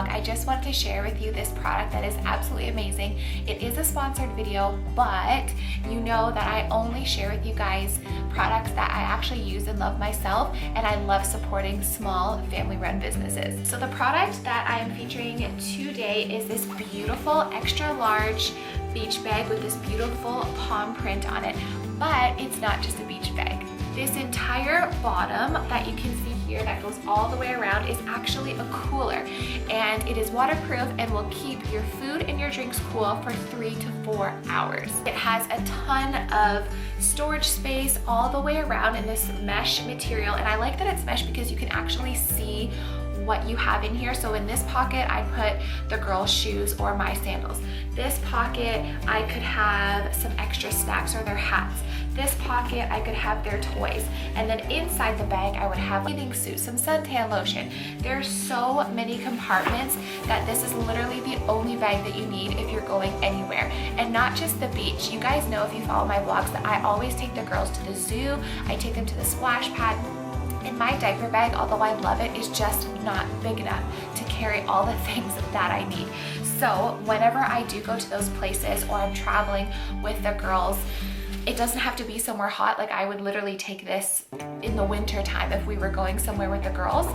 I just wanted to share with you this product that is absolutely amazing. It is a sponsored video, but you know that I only share with you guys products that I actually use and love myself, and I love supporting small family-run businesses. So the product that I am featuring today is this beautiful extra large beach bag with this beautiful palm print on it, but it's not just a beach bag. This entire bottom that you can see here that goes all the way around is actually a cooler, and it is waterproof and will keep your food and your drinks cool for 3 to 4 hours. It has a ton of storage space all the way around in this mesh material, and I like that it's mesh because you can actually see what you have in here. So in this pocket, I put the girls' shoes or my sandals. This pocket, I could have some extra snacks or their hats. This pocket, I could have their toys. And then inside the bag, I would have bathing suit, some suntan lotion. There's so many compartments that this is literally the only bag that you need if you're going anywhere. And not just the beach. You guys know, if you follow my vlogs, that I always take the girls to the zoo. I take them to the splash pad. And my diaper bag, although I love it, is just not big enough to carry all the things that I need. So whenever I do go to those places or I'm traveling with the girls, it doesn't have to be somewhere hot. Like, I would literally take this in the winter time if we were going somewhere with the girls.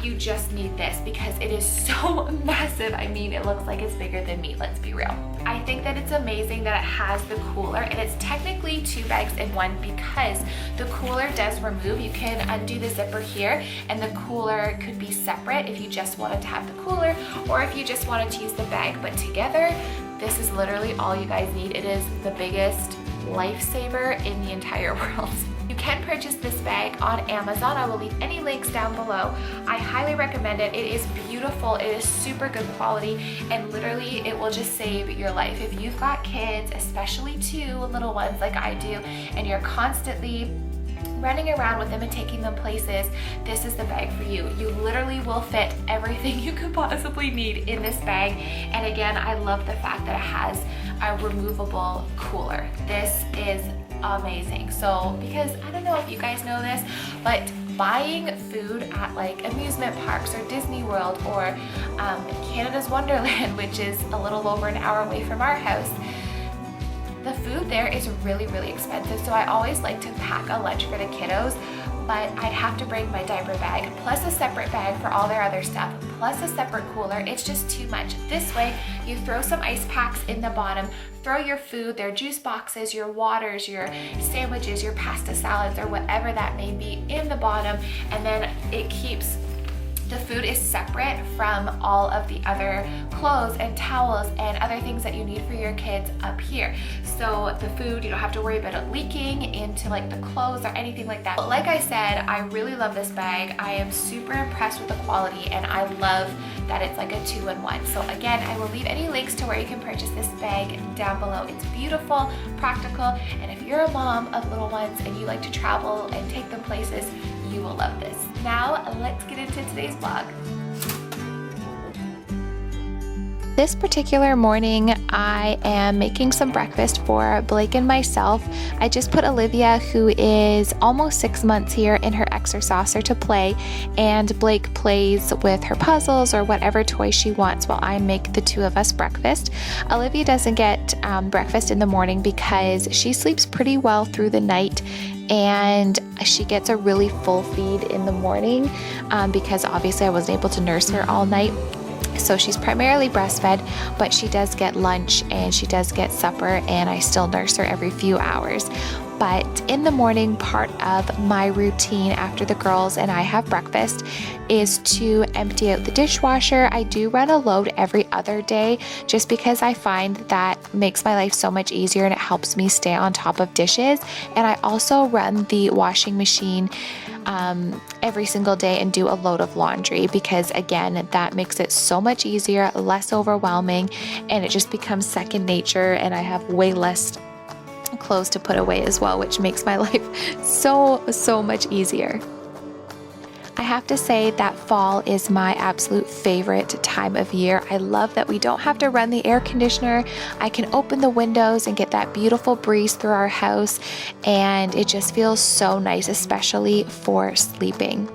You just need this because it is so massive. I mean, it looks like it's bigger than me, let's be real. I think that it's amazing that it has the cooler, and it's technically 2 bags in one because the cooler does remove. You can undo the zipper here, and the cooler could be separate if you just wanted to have the cooler or if you just wanted to use the bag. But together, this is literally all you guys need. It is the biggest lifesaver in the entire world. You can purchase this bag on Amazon. I will leave any links down below. I highly recommend it. It is beautiful. It is super good quality, and literally it will just save your life. If you've got kids, especially 2 little ones like I do, and you're constantly running around with them and taking them places, this is the bag for you. You literally will fit everything you could possibly need in this bag. And again, I love the fact that it has a removable cooler. This is amazing. So, because I don't know if you guys know this, but buying food at like amusement parks or Disney World or Canada's Wonderland, which is a little over an hour away from our house, the food there is really, really expensive. So I always like to pack a lunch for the kiddos, but I'd have to bring my diaper bag, plus a separate bag for all their other stuff, plus a separate cooler. It's just too much. This way, you throw some ice packs in the bottom, throw your food, their juice boxes, your waters, your sandwiches, your pasta salads, or whatever that may be in the bottom, and then it keeps the food is separate from all of the other clothes and towels and other things that you need for your kids up here. So the food, you don't have to worry about it leaking into like the clothes or anything like that. But like I said, I really love this bag. I am super impressed with the quality, and I love that it's like a 2-in-1. So again, I will leave any links to where you can purchase this bag down below. It's beautiful, practical, and if you're a mom of little ones and you like to travel and take them places, you will love this. Now, let's get into today's vlog. This particular morning, I am making some breakfast for Blake and myself. I just put Olivia, who is almost 6 months here, in her exerciser to play, and Blake plays with her puzzles or whatever toy she wants while I make the 2 of us breakfast. Olivia doesn't get breakfast in the morning because she sleeps pretty well through the night, and she gets a really full feed in the morning because obviously I wasn't able to nurse her all night. So she's primarily breastfed, but she does get lunch and she does get supper, and I still nurse her every few hours. But in the morning, part of my routine after the girls and I have breakfast is to empty out the dishwasher. I do run a load every other day just because I find that makes my life so much easier and it helps me stay on top of dishes. And I also run the washing machine every single day and do a load of laundry, because again, that makes it so much easier, less overwhelming, and it just becomes second nature, and I have way less clothes to put away as well, which makes my life so much easier. I have to say that fall is my absolute favorite time of year. I love that we don't have to run the air conditioner. I can open the windows and get that beautiful breeze through our house, and it just feels so nice, especially for sleeping.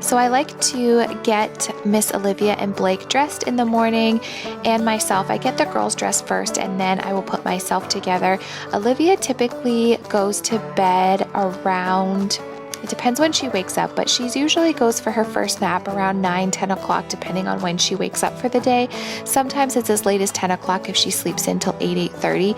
So I like to get Miss Olivia and Blake dressed in the morning, and myself. I get the girls dressed first, and then I will put myself together. Olivia typically goes to bed around, it depends when she wakes up, but she usually goes for her first nap around 9-10 o'clock, depending on when she wakes up for the day. Sometimes it's as late as 10 o'clock if she sleeps in till 8:30.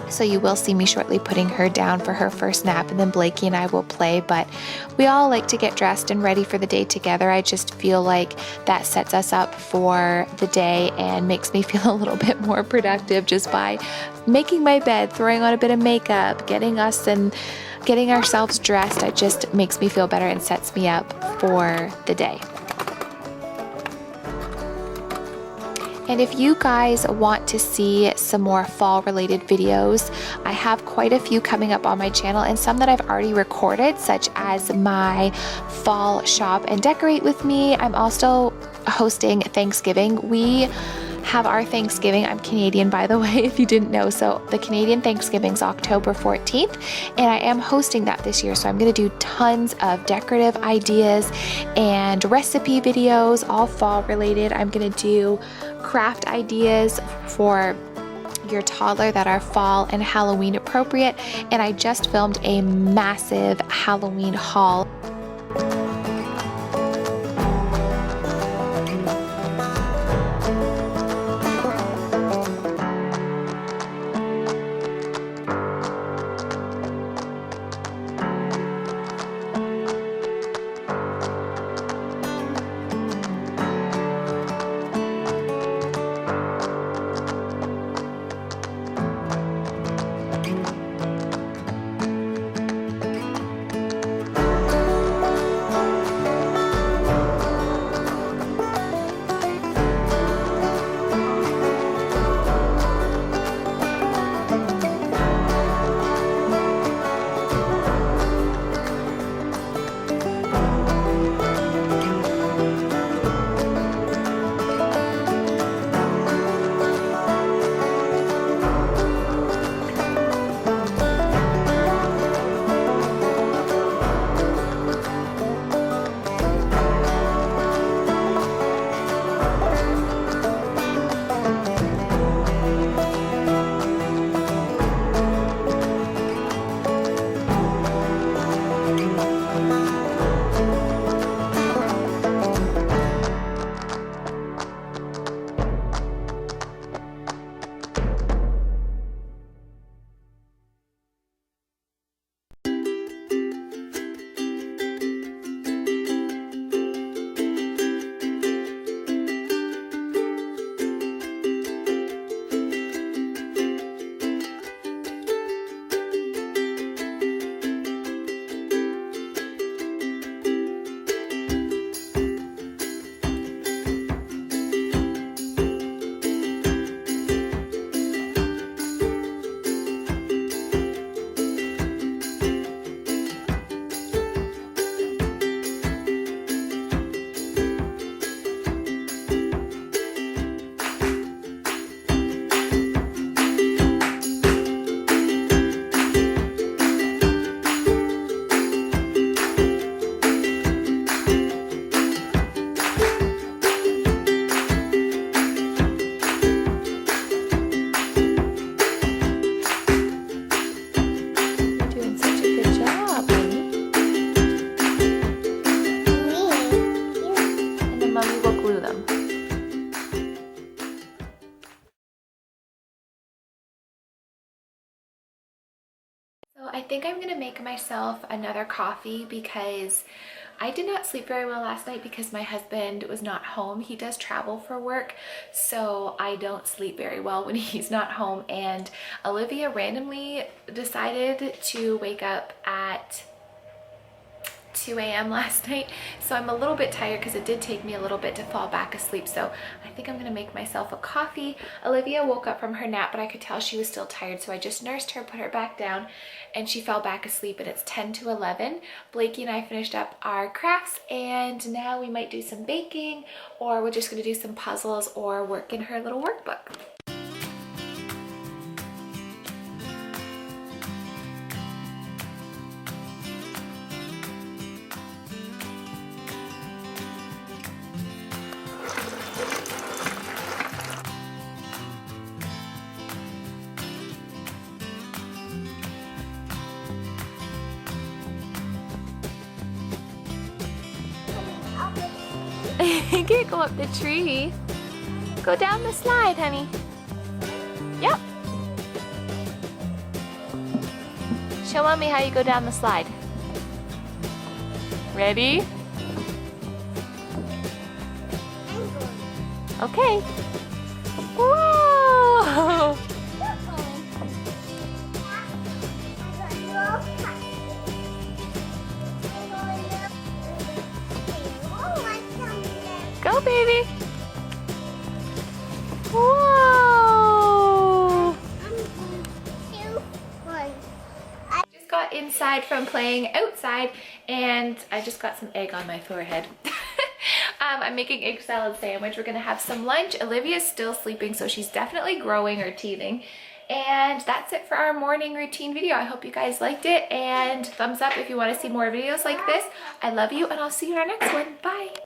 So you will see me shortly putting her down for her first nap, and then Blakey and I will play, but we all like to get dressed and ready for the day together. I just feel like that sets us up for the day and makes me feel a little bit more productive just by making my bed, throwing on a bit of makeup, getting ourselves dressed. It just makes me feel better and sets me up for the day. And if you guys want to see some more fall related videos, I have quite a few coming up on my channel, and some that I've already recorded, such as my fall shop and decorate with me. I'm also hosting Thanksgiving. We have our Thanksgiving, I'm Canadian by the way, if you didn't know, so the Canadian Thanksgiving's October 14th, and I am hosting that this year, so I'm going to do tons of decorative ideas and recipe videos, all fall related. I'm going to do craft ideas for your toddler that are fall and Halloween appropriate, and I just filmed a massive Halloween haul. I think I'm gonna make myself another coffee because I did not sleep very well last night because my husband was not home. He does travel for work, so I don't sleep very well when he's not home. And Olivia randomly decided to wake up at 2 a.m. last night, so I'm a little bit tired because it did take me a little bit to fall back asleep. So I think I'm gonna make myself a coffee. Olivia woke up from her nap, but I could tell she was still tired, so I just nursed her, put her back down, and she fell back asleep. And it's 10 to 11. Blakey and I finished up our crafts, and now we might do some baking, or we're just gonna do some puzzles or work in her little workbook. You can't go up the tree. Go down the slide, honey. Yep. Show mommy how you go down the slide. Ready? Okay. Whoa! Go, baby. Whoa! Just got inside from playing outside, and I just got some egg on my forehead. I'm making egg salad sandwich. We're gonna have some lunch. Olivia's still sleeping, so she's definitely growing or teething. And that's it for our morning routine video. I hope you guys liked it, and thumbs up if you want to see more videos like this. I love you, and I'll see you in our next one. Bye.